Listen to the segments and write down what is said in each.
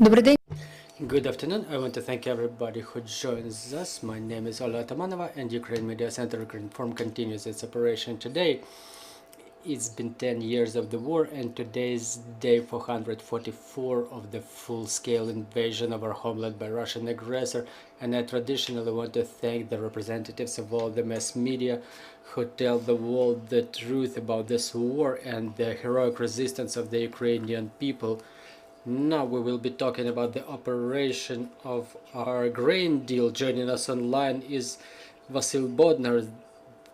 Добрий день. Good afternoon. I want to thank everybody who joins us. My name is Ola Atamanova and Ukraine Media Center Inform continues its operation today. It's been 10 years of the war and today's day 444 of the full-scale invasion of our homeland by Russian aggressor, and I traditionally want to thank the representatives of all the mass media who tell the world the truth about this war and the heroic resistance of the Ukrainian people. Now we will be talking about the operation of our grain deal. Joining us online is Vasyl Bodnar,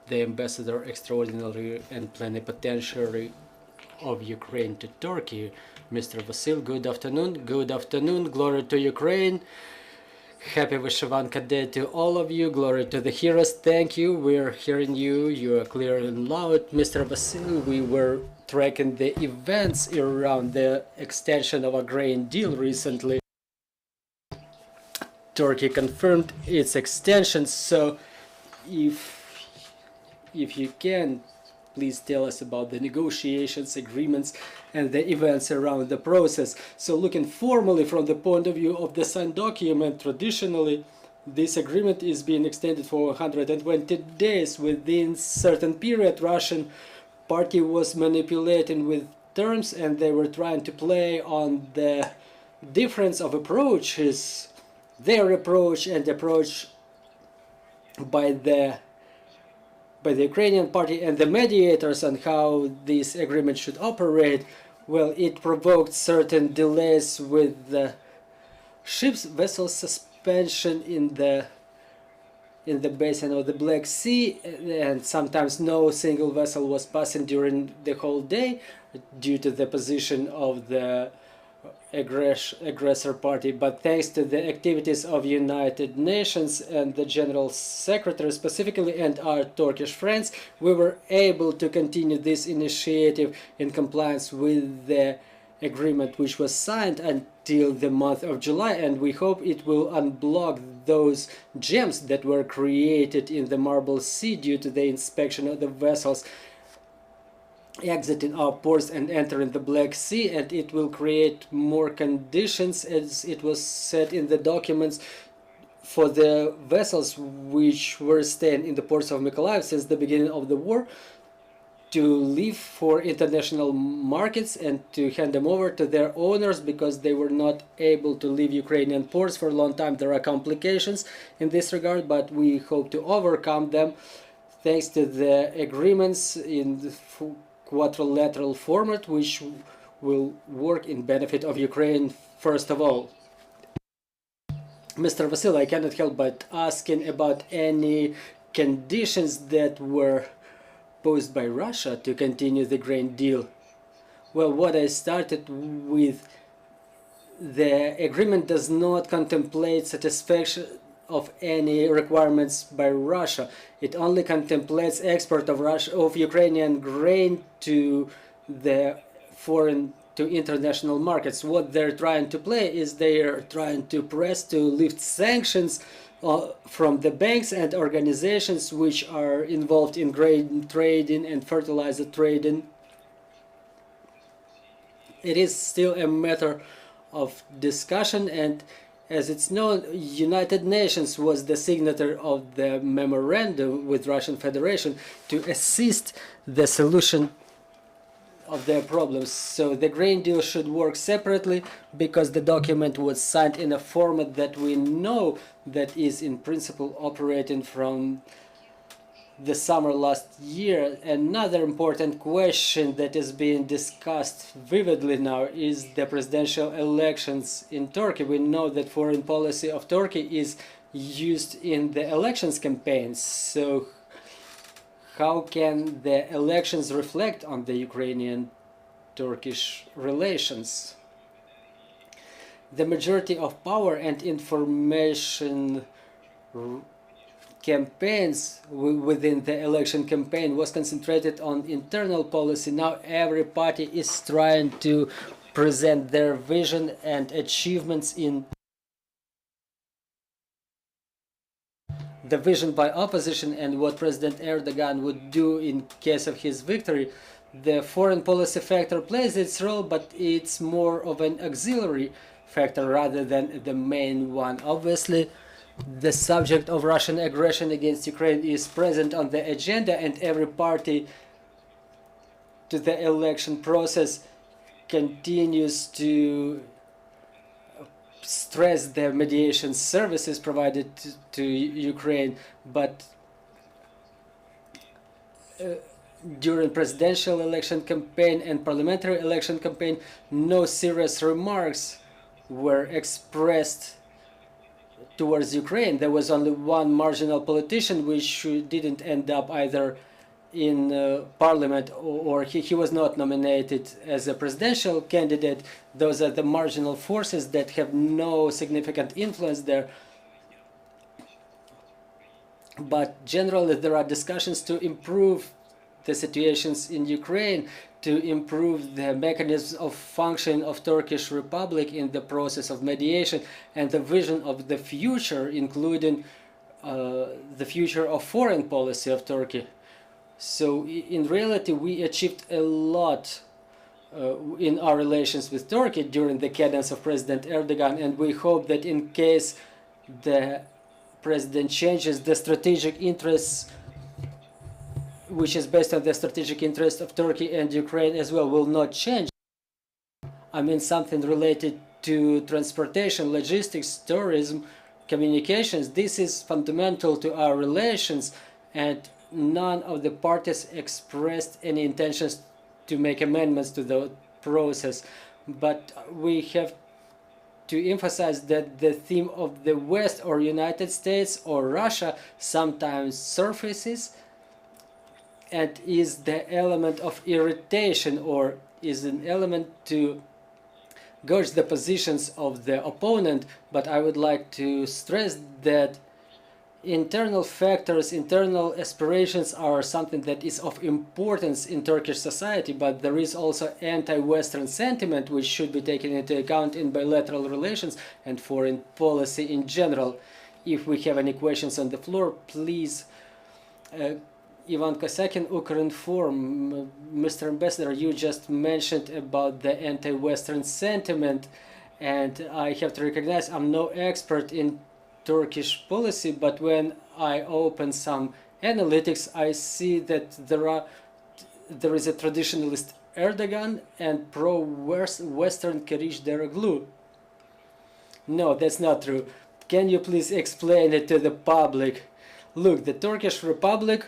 the ambassador extraordinary and plenipotentiary of Ukraine to Turkey. Mr. Vasyl, good afternoon. Good afternoon. Glory to Ukraine. Happy Vyshivanka Day to all of you. Glory to the heroes. Thank you. We're hearing you. You are clear and loud. Mr. Vasyl, we were tracking the events around the extension of a grain deal recently. Turkey confirmed its extension, so if you can, please tell us about the negotiations, agreements, and the events around the process. So looking formally from the point of view of the signed document, traditionally this agreement is being extended for 120 days. Within certain period, Russian party was manipulating with terms and they were trying to play on the difference of approaches, their approach and approach by the Ukrainian party and the mediators on how this agreement should operate. Well, it provoked certain delays with the ships, vessels suspension in the basin of the Black Sea, and sometimes no single vessel was passing during the whole day due to the position of the aggressor party. But thanks to the activities of United Nations and the General Secretary specifically and our Turkish friends, we were able to continue this initiative in compliance with the agreement which was signed until the month of July, and we hope it will unblock those gems that were created in the Marble Sea due to the inspection of the vessels exiting our ports and entering the Black Sea, and it will create more conditions, as it was said in the documents, for the vessels which were staying in the ports of Mykolaiv since the beginning of the war to leave for international markets and to hand them over to their owners because they were not able to leave Ukrainian ports for a long time. There are complications in this regard, but we hope to overcome them thanks to the agreements in the quadrilateral format, which will work in benefit of Ukraine first of all. Mr. Vasyl, I cannot help but asking about any conditions that were posed by Russia to continue the grain deal. Well, what I started with, the agreement does not contemplate satisfaction of any requirements by Russia. It only contemplates export of Ukrainian grain to the international markets. What they're trying to play is they're trying to press to lift sanctions from the banks and organizations which are involved in grain trading and fertilizer trading. It is still a matter of discussion, and as it's known, United Nations was the signatory of the memorandum with Russian Federation to assist the solution of their problems. So the grain deal should work separately because the document was signed in a format that we know that is in principle operating from the summer last year. Another important question that is being discussed vividly now is the presidential elections in Turkey. We know that foreign policy of Turkey is used in the elections campaigns. So how can the elections reflect on the Ukrainian-Turkish relations? The majority of power and information campaigns within the election campaign was concentrated on internal policy. Now every party is trying to present their vision and achievements in the vision by opposition and what President Erdogan would do in case of his victory. The foreign policy factor plays its role, but it's more of an auxiliary factor rather than the main one. Obviously, the subject of Russian aggression against Ukraine is present on the agenda, and every party to the election process continues to stress the mediation services provided to Ukraine, but during presidential election campaign and parliamentary election campaign, no serious remarks were expressed towards Ukraine. There was only one marginal politician which didn't end up either in parliament or he was not nominated as a presidential candidate. Those are the marginal forces that have no significant influence there. But generally there are discussions to improve the situations in Ukraine, to improve the mechanisms of function of Turkish Republic in the process of mediation and the vision of the future, including the future of foreign policy of Turkey. So in reality we achieved a lot in our relations with Turkey during the cadence of President Erdogan, and we hope that in case the president changes, the strategic interests, which is based on the strategic interest of Turkey and Ukraine as well, will not change. I mean something related to transportation, logistics, tourism, communications. This is fundamental to our relations, and none of the parties expressed any intentions to make amendments to the process. But we have to emphasize that the theme of the West or United States or Russia sometimes surfaces and is the element of irritation, or is an element to gauge the positions of the opponent. But I would like to stress that internal factors, internal aspirations are something that is of importance in Turkish society, but there is also anti-Western sentiment which should be taken into account in bilateral relations and foreign policy in general. If we have any questions on the floor, please. Ivan Kosakin, Ukrinform. Mr. Ambassador, you just mentioned about the anti-Western sentiment, and I have to recognize I'm no expert in Turkish policy, but when I open some analytics, I see that there is a traditionalist Erdogan and pro-Western Kılıçdaroğlu. No, that's not true. Can you please explain it to the public? Look, the Turkish Republic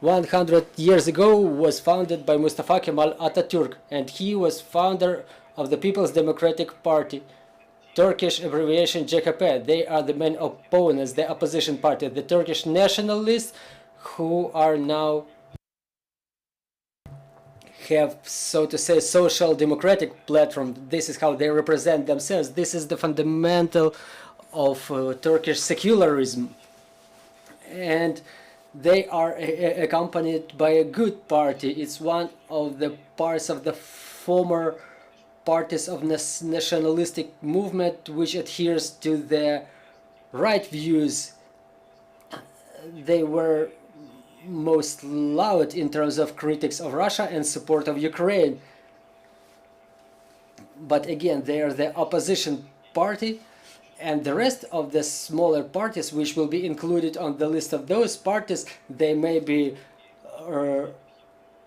100 years ago was founded by Mustafa Kemal Atatürk, and he was founder of the People's Democratic Party, Turkish abbreviation CHP. They are the main opponents, the opposition party, the Turkish nationalists, who are now have, so to say, social democratic platform. This is how they represent themselves. This is the fundamental of Turkish secularism, and they are accompanied by a good party. It's one of the parts of the former parties of nationalistic movement which adheres to the right views. They were most loud in terms of critics of Russia and support of Ukraine. But again, they are the opposition party, and the rest of the smaller parties which will be included on the list of those parties, they may be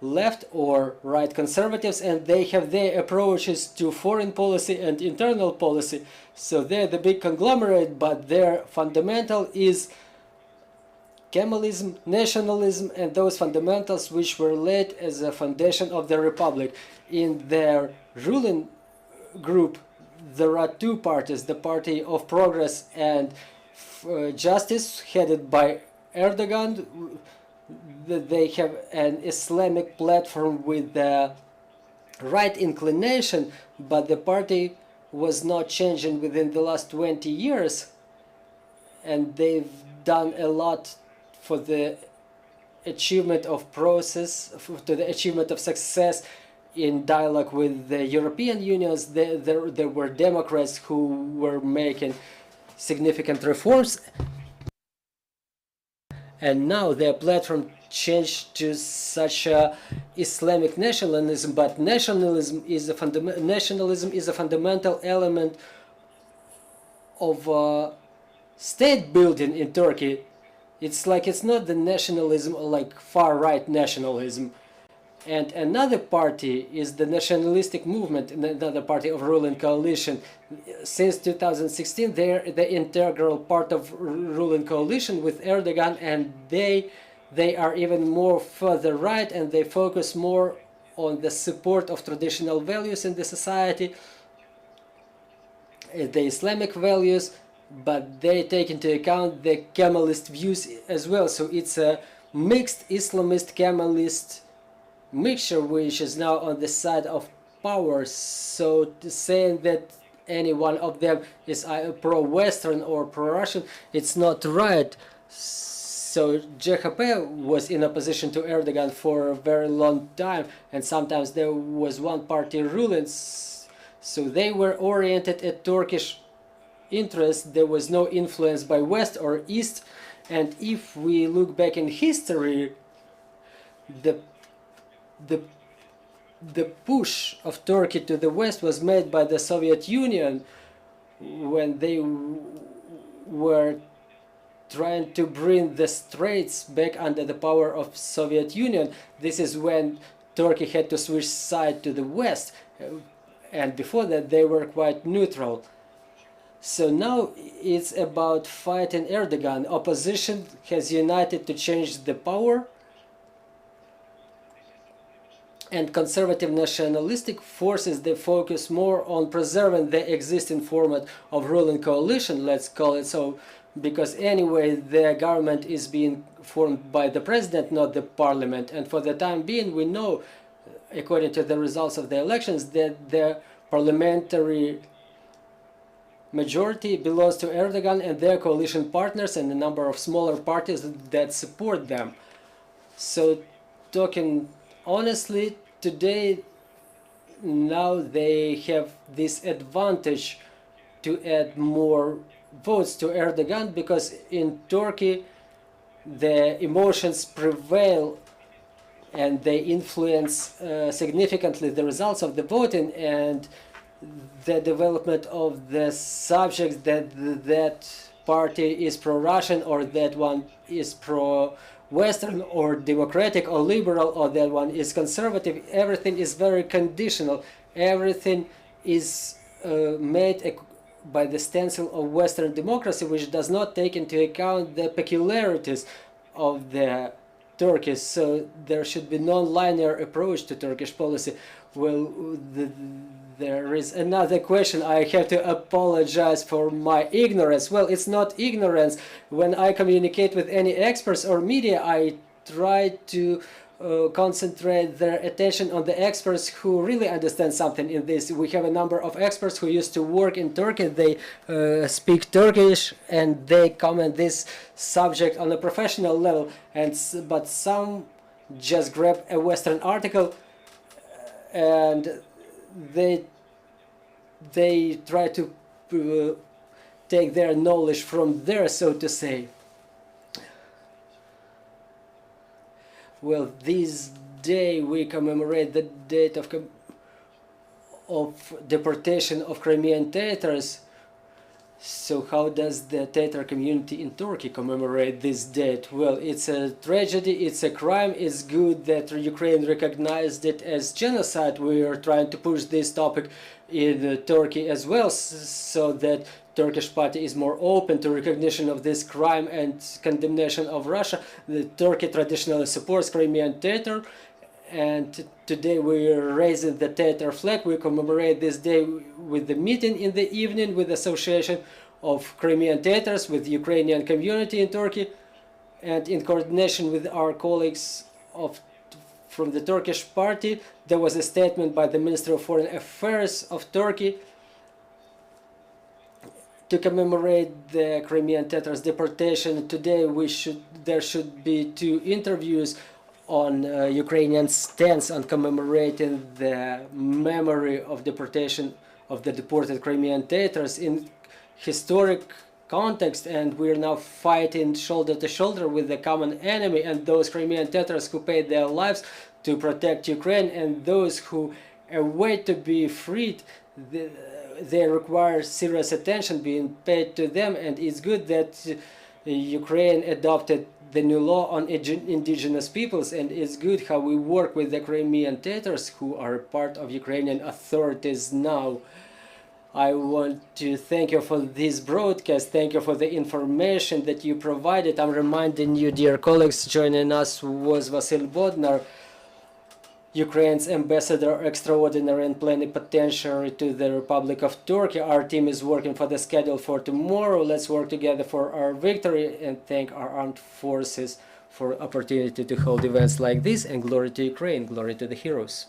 left or right conservatives, and they have their approaches to foreign policy and internal policy. So they're the big conglomerate, but their fundamental is Kemalism, nationalism, and those fundamentals which were laid as a foundation of the republic. In their ruling group, there are two parties, the Party of Progress and Justice, headed by Erdogan. They have an Islamic platform with the right inclination, but the party was not changing within the last 20 years, and they've done a lot for the achievement of to the achievement of success in dialogue with the European Unions. There were Democrats who were making significant reforms, and now their platform changed to such Islamic nationalism. But nationalism is a fundamental element of state building in Turkey. It's like it's not the nationalism like far-right nationalism. And another party is the nationalistic movement, another party of ruling coalition. Since 2016, they're the integral part of ruling coalition with Erdogan, and they are even more further right, and they focus more on the support of traditional values in the society, the Islamic values, but they take into account the Kemalist views as well. So it's a mixed Islamist Kemalist mixture which is now on the side of power. So saying that any one of them is pro-Western or pro-Russian, it's not right. So CHP was in opposition to Erdogan for a very long time, and sometimes there was one party ruling, so they were oriented at Turkish interests. There was no influence by West or East. And if we look back in history, the push of Turkey to the West was made by the Soviet Union when they were trying to bring the Straits back under the power of Soviet Union. This is when Turkey had to switch side to the West, and before that they were quite neutral. So now it's about fighting Erdogan. Opposition has united to change the power, and conservative nationalistic forces, they focus more on preserving the existing format of ruling coalition, let's call it so, because anyway the government is being formed by the president, not the parliament. And for the time being, we know, according to the results of the elections, that the parliamentary majority belongs to Erdogan and their coalition partners and a number of smaller parties that support them. So talking honestly, today now they have this advantage to add more votes to Erdogan, because in Turkey the emotions prevail and they influence significantly the results of the voting and the development of the subjects, that that party is pro-Russian or that one is pro-Western or democratic or liberal or that one is conservative. Everything is very conditional. Everything is made by the stencil of Western democracy, which does not take into account the peculiarities of the Turkey. So there should be non-linear approach to Turkish policy. Well, there is another question. I have to apologize for my ignorance. Well, it's not ignorance. When I communicate with any experts or media, I try to concentrate their attention on the experts who really understand something in this. We have a number of experts who used to work in Turkey. They speak Turkish and they comment this subject on a professional level. But some just grab a Western article and they try to take their knowledge from there, so to say. Well, this day we commemorate the date of deportation of Crimean Tatars. So how does the Tatar community in Turkey commemorate this date? Well, it's a tragedy, it's a crime. It's good that Ukraine recognized it as genocide. We are trying to push this topic in Turkey as well, so that Turkish party is more open to recognition of this crime and condemnation of Russia. The Turkey traditionally supports Crimean Tatar, and today we are raising the Tatar flag. We commemorate this day with the meeting in the evening with the Association of Crimean Tatars, with the Ukrainian community in Turkey, and in coordination with our colleagues from the Turkish party. There was a statement by the Minister of Foreign Affairs of Turkey to commemorate the Crimean Tatars deportation. Today there should be 2 interviews on Ukrainian stance on commemorating the memory of deportation of the deported Crimean Tatars in historic context, and we are now fighting shoulder to shoulder with the common enemy, and those Crimean Tatars who paid their lives to protect Ukraine and those who await to be freed. they require serious attention being paid to them, and it's good that Ukraine adopted the new law on indigenous peoples, and it's good how we work with the Crimean Tatars who are part of Ukrainian authorities now. I want to thank you for this broadcast. Thank you for the information that you provided. I'm reminding you, dear colleagues, joining us was Vasyl Bodnar, Ukraine's ambassador extraordinary and plenipotentiary to the Republic of Turkey. Our team is working for the schedule for tomorrow. Let's work together for our victory, and thank our armed forces for opportunity to hold events like this. And glory to Ukraine, glory to the heroes.